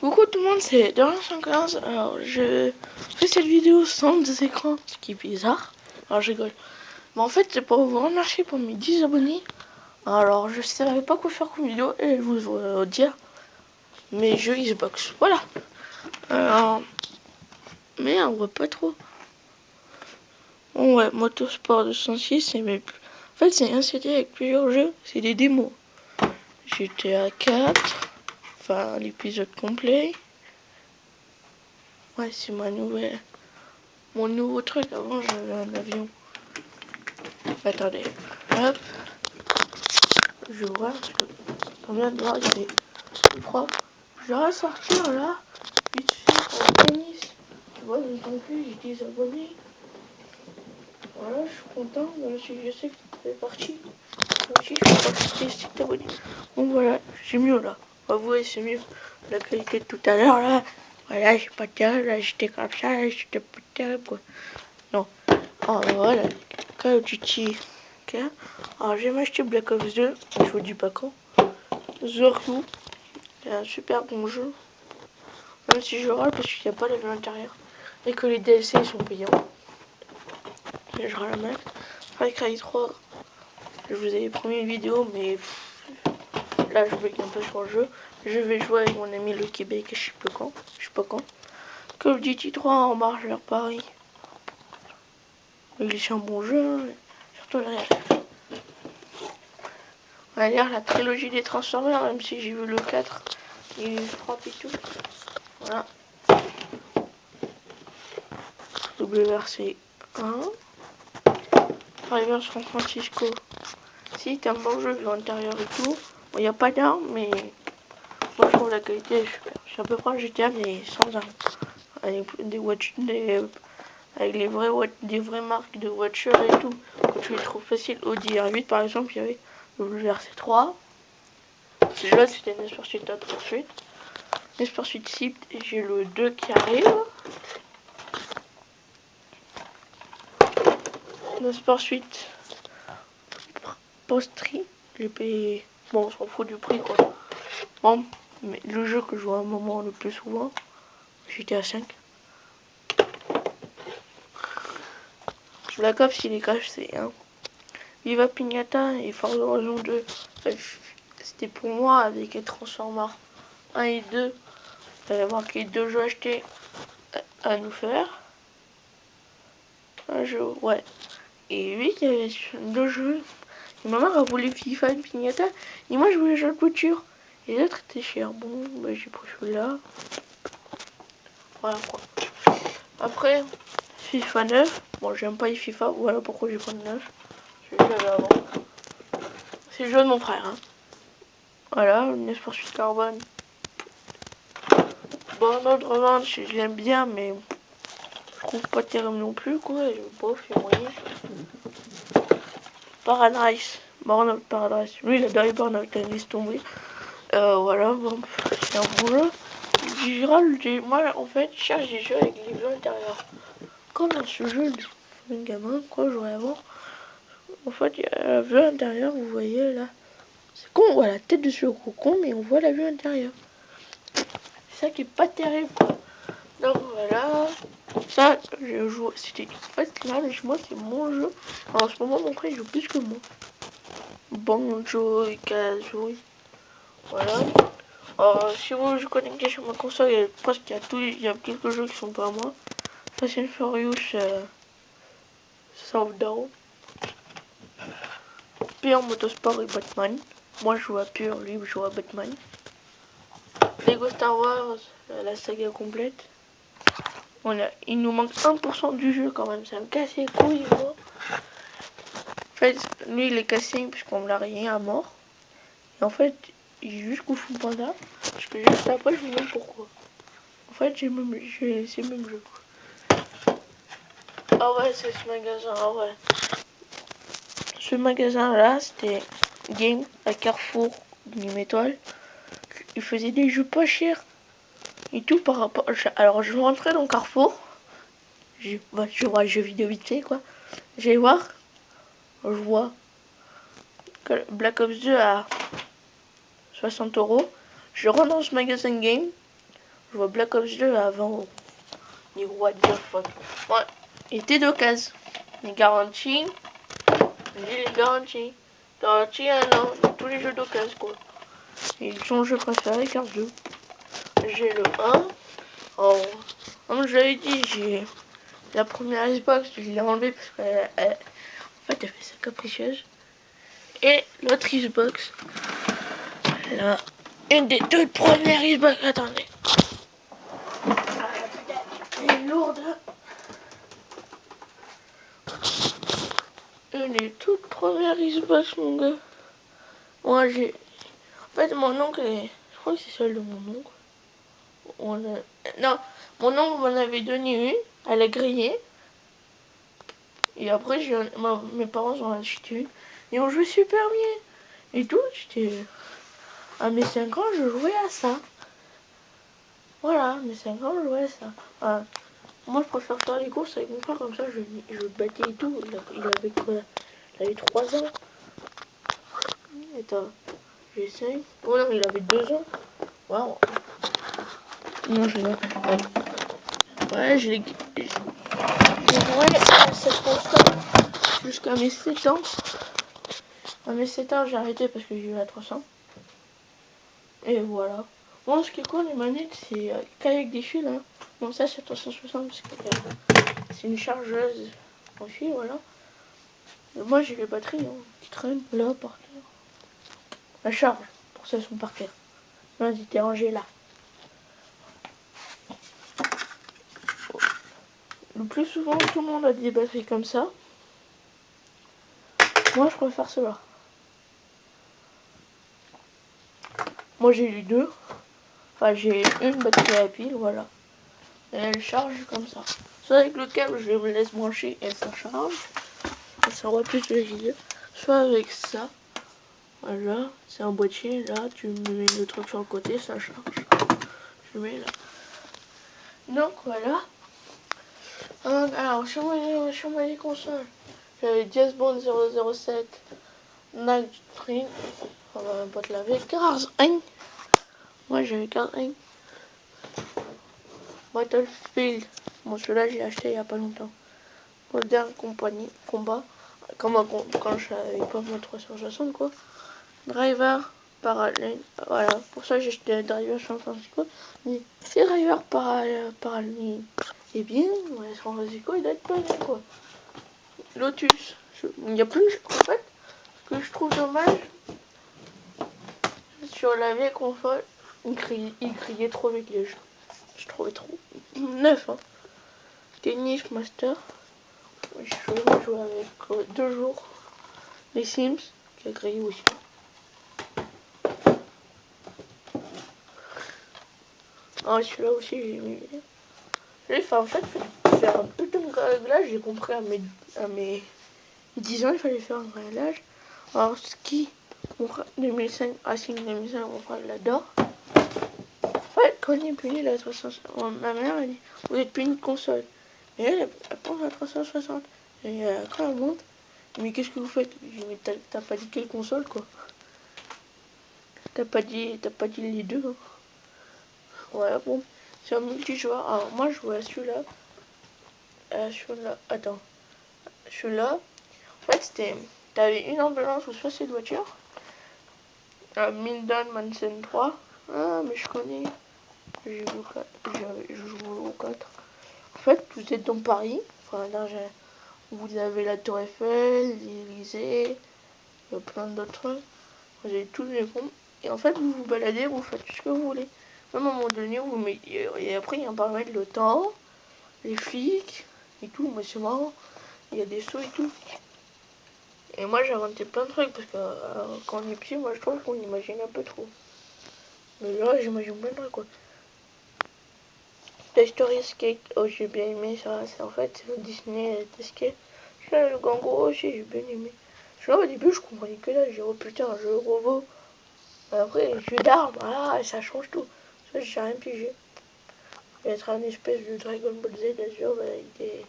Coucou tout le monde, c'est Dorian115. Alors je fais cette vidéo sans des écrans, ce qui est bizarre. Alors je rigole. Mais en fait c'est pour vous remercier pour mes 10 abonnés. Alors je savais pas quoi faire comme vidéo et vous dire mes jeux Xbox. Voilà. Alors mais on voit pas trop. Bon ouais, Motorsport 206 c'est mes... En fait c'est un CD avec plusieurs jeux, c'est des démos. GTA 4, enfin l'épisode complet. Ouais, c'est mon nouveau truc. Avant, j'avais un avion. Attendez. Hop. Je vois, parce que comme vient de voir, il est tout froid. Je vais sortir là. Vite fait pour le tennis. Tu vois, je ne plus, j'ai 10 abonnés. Voilà, je suis content. Même si je sais que c'est parti. Moi aussi, je suis parti 10 abonnés. Bon, voilà, c'est mieux là. Avouez, c'est mieux. La qualité de tout à l'heure là. Voilà, j'ai pas terrible. Là, j'étais comme ça. Là, j'étais pas terrible quoi. Non. Oh, voilà. Call of Duty. Ok. Alors, je vais m'acheter Black Ops 2. Je vous dis pas quand. Zorku. C'est un super bon jeu. Même si je râle parce qu'il n'y a pas la vue intérieure. Et que les DLC sont payants. Et je râle mal. Far Cry 3. Je vous avais promis une vidéo, mais là, je bug un peu sur le jeu. Je vais jouer avec mon ami le Québec. Je sais pas quand. Je sais pas quand. Call of Duty 3 en marche vers Paris. Il est un bon jeu. Hein. Surtout le réel. On va lire la trilogie des Transformers, même si j'ai vu le 4, il frappe et tout. Voilà. WRC 1. Driver San Francisco. Si, c'est un bon jeu, vu l'intérieur et tout. Bon, il n'y a pas d'armes, mais moi je trouve la qualité est super. C'est à peu près un GTA, mais sans armes. Avec avec des vraies marques de voitures et tout. Quand tu les trouves faciles, Audi R8 par exemple, il y avait WRC 3. Celui-là c'était Need for Speed Hot Pursuit. Need for Speed 6, j'ai le 2 qui arrive. Need for Speed Postry, j'ai payé. Bon, on s'en fout du prix quoi. Bon, mais le jeu que je joue à un moment le plus souvent, GTA 5. Black Ops il est caché, hein. Viva Pignata et Forza Horizon 2. C'était pour moi avec les Transformers 1 et 2. Il y marqué 2 jeux achetés à nous faire. Un jeu, ouais. Et oui, il y avait 2 jeux. Et ma mère a voulu FIFA et Pignata. Et moi je voulais jouer de voiture. Et l'autre était cher. Bon, bah j'ai pris celui-là. Voilà quoi. Après, FIFA 9. Bon, j'aime pas les FIFA. Voilà pourquoi j'ai pas de 9. C'est le jeu avant. C'est le jeu de mon frère. Hein. Voilà, Need for Speed Carbone. Bon, notre revanche, je l'aime bien, mais je trouve pas terrible non plus, quoi. Bof, il y a moyen. Paradise. Burnout Paradise. Lui, il a adoré Burnout, il laisse tomber. Voilà, bon, c'est un bon jeu. Moi, en fait, je cherche des jeux avec les jeux intérieurs. Comme dans ce jeu de gamin, quoi, je jouais avant. En fait, il y a la vue intérieure, vous voyez là. C'est con, on voit la tête de ce gros con, mais on voit la vue intérieure. C'est ça qui est pas terrible, quoi. Donc voilà. Ça, je joue. C'était. En fait, là, moi, c'est mon jeu. Alors, en ce moment, mon frère, il joue plus que moi. Banjo et Kazooie. Voilà. Si vous je connectez sur ma console, il y a quelques jeux qui sont pas à moi. Fast and Furious Southdown. Pure Motorsport et Batman. Moi je joue à Pure, lui je joue à Batman. Lego Star Wars, la saga complète. Il nous manque 1% du jeu quand même, ça me casse les couilles moi. En fait, lui il est cassé puisqu'on me l'a rayé à mort. Et en fait, il est juste Kung Panda. Parce que juste après je vous montre pourquoi. En fait, c'est le même jeu. Ah ouais, c'est ce magasin, ah ouais. Ce magasin-là, c'était Game à Carrefour, Game Étoile. Il faisait des jeux pas chers et tout par rapport. Alors, je rentrais dans Carrefour. Je vois les jeux vidéo vite fait, quoi. J'allais voir. Je vois Black Ops 2 à 60 €. Je rentre dans ce magasin Game. Je vois Black Ops 2 avant. Ni what the fuck. Ouais, il était d'occasion. Les garanties. J'ai les garanties. Garantie 1 an. Tous les jeux d'occasion quoi. Ils sont le jeu préféré car j'ai le 1. Oh, comme je l'avais dit, j'ai la première Xbox, je l'ai enlevée parce qu'elle en fait, elle fait sa capricieuse. Et l'autre Xbox, là, une des toutes premières Xbox. Attendez. Elle est lourde. Une des toutes premières Xbox, mon gars. Moi, j'ai. En fait, mon oncle est. Je crois que c'est celle de mon oncle. Non, mon oncle m'en avait donné une. Elle a grillé. Et après, mes parents ont acheté une. Et on jouait super bien. Et tout, j'étais. À mes 5 ans, je jouais à ça. Voilà, à mes 5 ans, je jouais à ça. Voilà. Moi, je préfère faire les courses avec mon frère, comme ça, je battais et tout. Il avait quoi? Il avait 3 ans. Attends, j'ai 5. Oh non, il avait 2 ans. Waouh. Non, je l'ai. Ouais, je l'ai. J'ai joué à cette console jusqu'à mes 7 ans. À mes 7 ans, j'ai arrêté parce que j'ai eu la 300. Et voilà. Bon, ce qui est cool, les manettes, c'est qu'avec des fils. Hein. Bon, ça, c'est 360 parce que c'est une chargeuse en fil, voilà. Et moi, j'ai les batteries hein, qui traînent là, par terre. La charge, pour ça, elles sont par terre. Là, elles étaient rangées là. Le plus souvent, tout le monde a des batteries comme ça. Moi, je préfère cela. Moi, j'ai eu 2. Enfin, j'ai une batterie à pile, voilà. Et elle charge comme ça. Soit avec le câble, je me laisse brancher et ça charge. Et ça envoie plus de vidéos. Soit avec ça. Voilà, c'est un boîtier. Là, tu mets le truc sur le côté, ça charge. Je mets là. Donc, voilà. Alors, sur mes consoles, j'avais James Bond 007, Night Train. On va même pas te laver. Cars 1. Moi, j'avais Cars 1. Battlefield. Bon, celui-là, j'ai acheté il y a pas longtemps. Modern Company. Combat. Quand je n'avais pas mon 360, quoi. Driver Parallel. Voilà. Pour ça, j'ai acheté Driver San Francisco. Mais si Driver Parallel est bien, ouais, San Francisco, il doit être pas bien, quoi. Lotus. Il y a plein de jeux. En fait, ce que je trouve dommage, sur la vieille console, il criait trop vite les jeux. Je trouvais trop neuf, hein. Tennis Master. Je joué avec 2 jours. Les Sims, qui a grillé aussi. Ah, celui-là aussi, j'ai mis. J'ai fait en fait faire un putain de réglage. J'ai compris à mes 10 ans, il fallait faire un réglage. Alors, ski, mon frère 2005, Racing 2005, mon frère il adore. En fait, quand il est puni la 360, ma mère elle dit vous êtes puni de console. Et elle pense à la 360. Et quand elle monte, mais qu'est-ce que vous faites? Je dis mais t'as pas dit quelle console quoi? T'as pas dit les deux. Hein. Voilà, bon. C'est un multijoueur. Alors, moi, je jouais à celui-là. Attends. Celui-là. En fait, c'était. T'avais une ambulance ou soit c'est une voiture. Minden Manson 3. Ah, mais je connais. Je joue au 4. En fait, vous êtes dans Paris. Enfin, là, vous avez la Tour Eiffel, l'Élysée, plein d'autres trucs. Vous avez tous les ponts. Et en fait, vous vous baladez, vous faites ce que vous voulez. Même à un moment donné, vous mettez. Et après, il y a un paramètre, le temps, les flics, et tout. Mais c'est marrant. Il y a des sauts et tout. Et moi, j'ai inventé plein de trucs parce que quand on est petit, moi, je trouve qu'on imagine un peu trop. Mais là, j'imagine plein de trucs, quoi. Toy Story Skate, oh, j'ai bien aimé ça. C'est en fait Disney Skate. Là, le Gango aussi, j'ai bien aimé. Là, au début, je comprenais que là. J'ai dit, oh putain, un jeu robot. Après, les jeux d'armes, ah, ça change tout. Ça, j'ai rien pigé. Il va être un espèce de Dragon Ball Z, Azure, bah, il est.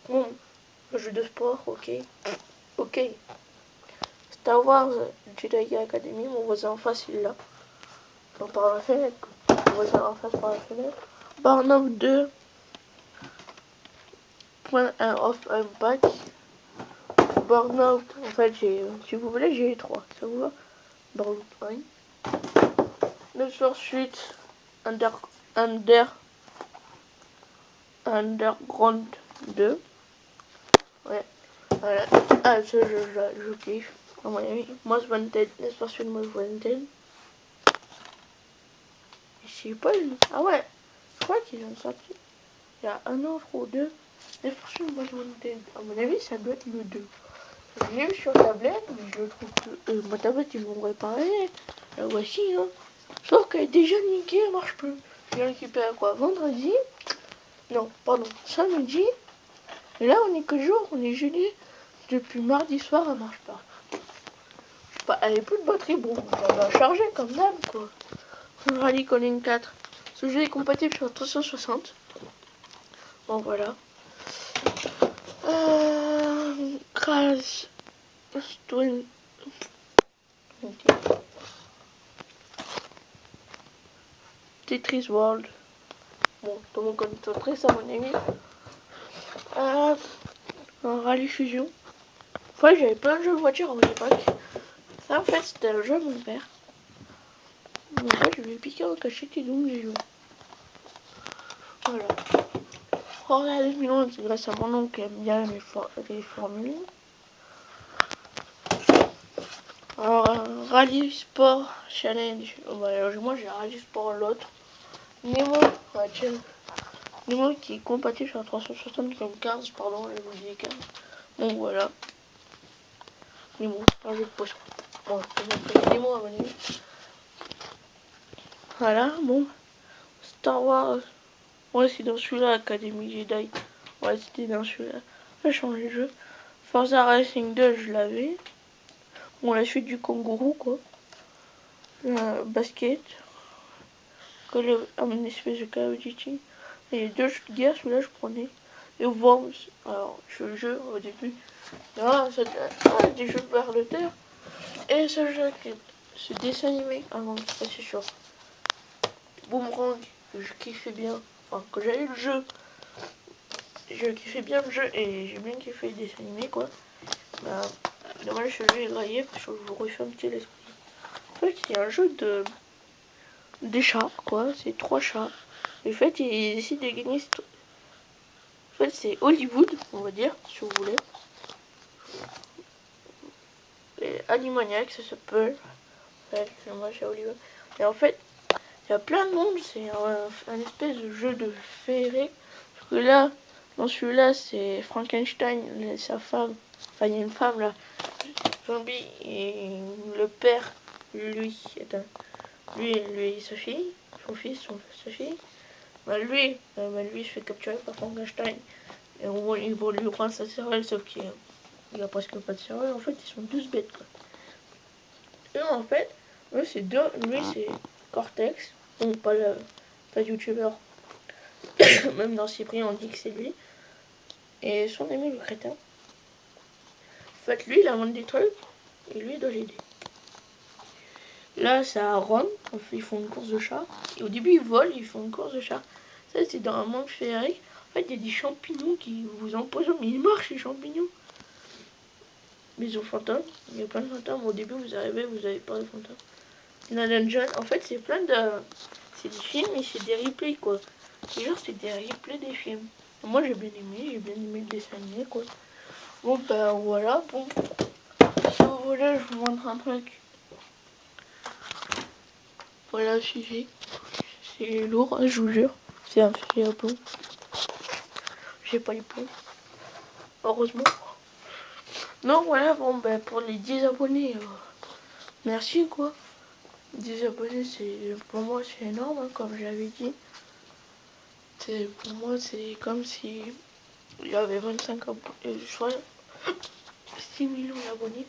Bon, le jeu de sport, ok. Ok. Star Wars Jedi Academy, mon voisin en face, il l'a. J'en parle à la fenêtre, quoi. voit ça en face par la fenêtre. Burnout 2. Point off back. Burnout, en fait, si vous voulez, j'ai les 3. Ça vous va? Burnout 1. Need for Speed Underground 2. Ouais. Voilà. Ah, ça, je kiffe. À mon avis. Most Wanted. Need for Speed Most Wanted. Je sais pas. Ah ouais. Je crois qu'ils ont sorti il y a un an, ou deux. Need for Speed Most Wanted. À mon avis, ça doit être le 2. Je l'ai vu sur tablette, mais je le trouve plus. Ma tablette, ils l'ont réparée. La voici, hein. Sauf qu'elle est déjà niquée, elle marche plus. Je l'ai récupérée quoi? Vendredi? Non, pardon, samedi. Et là, on est que jour, on est jeudi. Depuis mardi soir, elle marche pas. Je sais pas, elle est plus de batterie, bon, ça va charger comme d'hab, quoi. Rally Colin 4. Ce jeu est compatible sur 360. Bon, voilà. Crash Twin. Tetris World. Bon, tout le monde connaît Tetris à mon avis. Un Rallye Fusion. Ouais, j'avais plein de jeux de voiture à l'époque. Ça, en fait, c'était un jeu de mon père. En fait, je lui ai piqué en cachette et donc j'ai joué. Voilà. Formula 2011, grâce à mon oncle qui aime bien les formules. Alors, Rallye Sport Challenge. Ouais, moi, j'ai Rallye Sport l'autre. Nemo, ouais, tiens. Nemo qui est compatible sur 360 comme Cars, pardon, je vous dis Cars. Donc voilà. Nemo, un jeu de poisson. Bon, c'est Nemo à mon avis. Voilà, bon. Star Wars. Ouais, c'est dans celui-là, Academy Jedi. Ouais, c'était dans celui-là. J'ai changé de jeu. Forza Racing 2, je l'avais. Bon, la suite du kangourou, quoi. Basket. Une espèce de Call of Duty. Et les deux jeux de guerre, celui-là, je prenais. Et Worms. Alors, je joue au début. Ah, des jeux vers le terre. Et ce jeu, ce dessin animé. Ah non, c'est sûr. Boomerang, que je kiffais bien. Enfin, que j'avais le jeu. Je kiffais bien le jeu et j'ai bien kiffé les dessins animés, quoi. Bah, dommage, ce jeu est grillé parce que je vous refais un petit l'esprit. En fait, il y a un jeu des chats, quoi. C'est 3 chats. Et en fait, ils décident de gagner. En fait, c'est Hollywood, on va dire, si vous voulez. Et Animaniacs, ça s'appelle. Ouais, moi, c'est Hollywood. Et en fait, il y a plein de monde. C'est un espèce de jeu de féerique. Parce que là, dans celui-là, c'est Frankenstein et sa femme. Enfin, il y a une femme là, zombie, et le père, lui, lui, sa fille, son fils, sa fille. Lui, il se fait capturer par Frankenstein. Et ils vont lui prendre sa cervelle, sauf qu'il a presque pas de cervelle. En fait, ils sont tous bêtes, quoi. Eux, en fait, lui, c'est Cortex. Donc, pas youtubeur. Même dans Cyprien, on dit que c'est lui. Et son ami, le crétin. En fait, lui, il invente des trucs. Et lui, il doit l'aider. Là, c'est à Rome. Ils font une course de char. Et au début, ils volent, ils font une course de char. Ça, c'est dans un monde féerique. En fait, il y a des champignons qui vous empoisonnent. Mais ils marchent, les champignons. Maison fantôme. Il y a plein de fantômes. Au début, vous arrivez, vous avez pas de fantômes. La dungeon. En fait, c'est plein de... C'est des films et c'est des replays, quoi. C'est des replays des films. Moi, j'ai bien aimé le dessin animé, quoi. Bon, ben voilà. Bon, si vous voulez, je vous montre un truc. Voilà le sujet. C'est lourd, je vous jure. C'est un sujet à plomb. J'ai pas les plombs. Heureusement. Non, voilà, bon, ben pour les 10 abonnés, merci, quoi. 10 abonnés, pour moi, c'est énorme, hein, comme j'avais dit. Pour moi, c'est comme si il y avait 25 abonnés. Je crois 6 millions d'abonnés.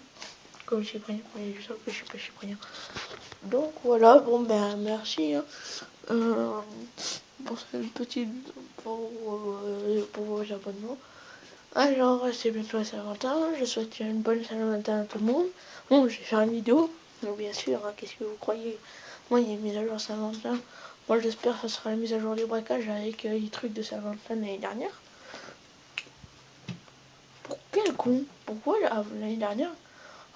Comme Cyprien, mais je sais que je suis pas Cyprien. Donc voilà, bon ben merci. Hein. Pour cette petite pour vos abonnements. Alors c'est bientôt la Saint-Valentin. Je souhaite une bonne Saint-Valentin à tout le monde. Bon, je vais faire une vidéo. Donc bien sûr, hein, qu'est-ce que vous croyez? Moi, il y a une mise à jour Saint-Valentin. Moi j'espère que ça sera la mise à jour des braquages avec les trucs de Saint-Valentin l'année dernière. Pour quel con? Pourquoi l'année dernière?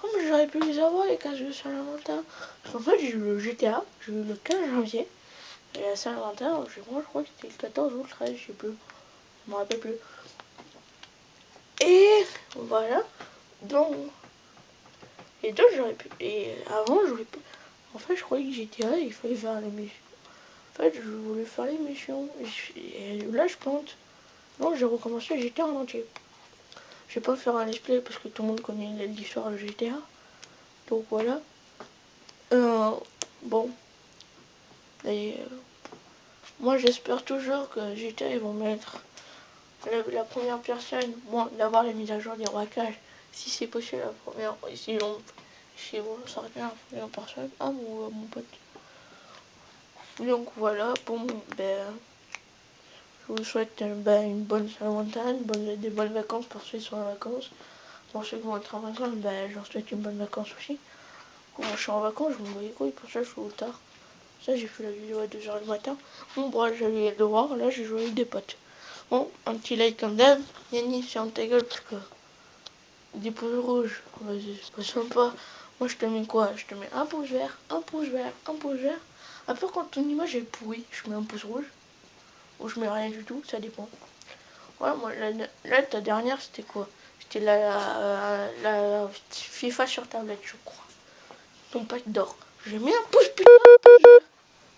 Oh mais j'aurais pu les avoir les cases de Saint-Valentin. Parce qu'en fait j'ai eu le GTA, j'ai eu le 15 janvier. Et à Saint-Valentin, moi je crois que c'était le 14 ou le 13, je sais plus. Je me rappelle plus. Et voilà. Donc. Et donc j'aurais pu. Et avant j'aurais pu. En fait je croyais que GTA il fallait faire les missions. En fait je voulais faire les missions. Et là je plante. Non j'ai recommencé GTA en entier. Je vais pas faire un let's play parce que tout le monde connaît l'histoire de GTA. Donc voilà. Bon. Et moi j'espère toujours que GTA ils vont mettre la première personne, bon, d'avoir les mises à jour des braquages, si c'est possible la première, si vous sortez la première personne, ah mon pote. Donc voilà, bon, ben, je vous souhaite une bonne Saint-Valentin, des bonnes vacances pour ceux qui sont en vacances. Pour ceux qui vont être en vacances, ben, je leur souhaite une bonne vacance aussi. Quand je suis en vacances, je me bats les couilles, pour ça je suis au tard. Ça j'ai fait la vidéo à 2h du matin. Bon, bref, j'allais le voir, là j'ai joué avec des potes. Bon, un petit like comme d'hab. Yannis, ferme ta gueule parce que des pouces rouges, vas-y, c'est pas sympa. Moi je te mets quoi? Je te mets un pouce vert, un pouce vert, un pouce vert. Après quand ton image est pourrie, je mets un pouce rouge. Ou je mets rien du tout, ça dépend. Ouais, moi là ta dernière c'était quoi? C'était la FIFA sur tablette, je crois. Ton pack d'or. J'ai mis un pouce putain, un pouce vert.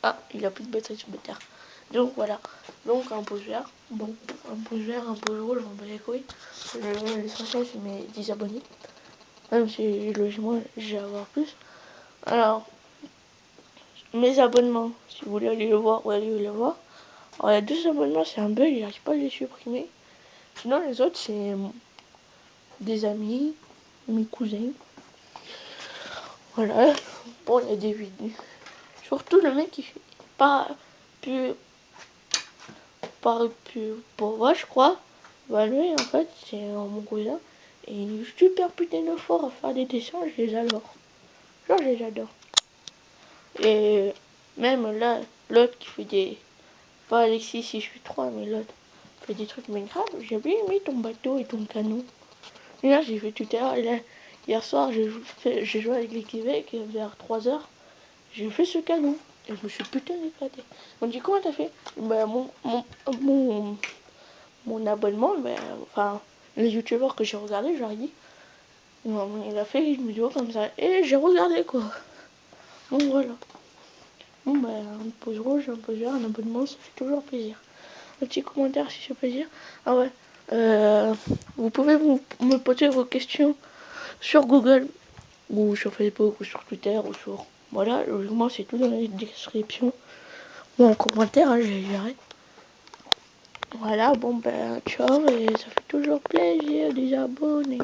Ah, il a plus de batterie ce bâtard. Donc voilà. Donc un pouce vert. Bon, un pouce vert, un pouce rouge, je m'en bats les couilles. L'essentiel c'est mes 10 abonnés. Même si logiquement j'ai à avoir plus. Alors, mes abonnements, si vous voulez aller le voir, vous allez le voir. Alors il y a 2 abonnements, c'est un bug, j'arrive pas à les supprimer. Sinon les autres c'est des amis, mes cousins. Voilà. Bon, il y a des vidéos. Surtout le mec qui fait pas plus pour moi je crois. Bah lui en fait c'est mon cousin. Et il est super putain de fort à faire des dessins, je les adore. Genre je les adore. Et même là, l'autre qui fait des... Pas Alexis si je suis 3, mais l'autre fait des trucs Minecraft. J'ai bien aimé ton bateau et ton canon. Et là j'ai fait tout à l'heure. Et là, hier soir j'ai joué avec les Québec vers 3h. J'ai fait ce canon. Et je me suis putain éclaté. On dit comment t'as fait? Bah mon abonnement, bah, enfin les youtubeurs que j'ai regardé, je leur ai dit. Il a fait une vidéo comme ça. Et j'ai regardé quoi. Donc voilà. Bon bah un pouce rouge, un pouce vert, un abonnement, ça fait toujours plaisir. Un petit commentaire si ça fait plaisir. Ah ouais. Vous pouvez me poser vos questions sur Google ou sur Facebook ou sur Twitter ou sur... Voilà, logiquement c'est tout dans la description ou en commentaire, hein, j'ai géré. Voilà, bon ben ciao et ça fait toujours plaisir des abonnés.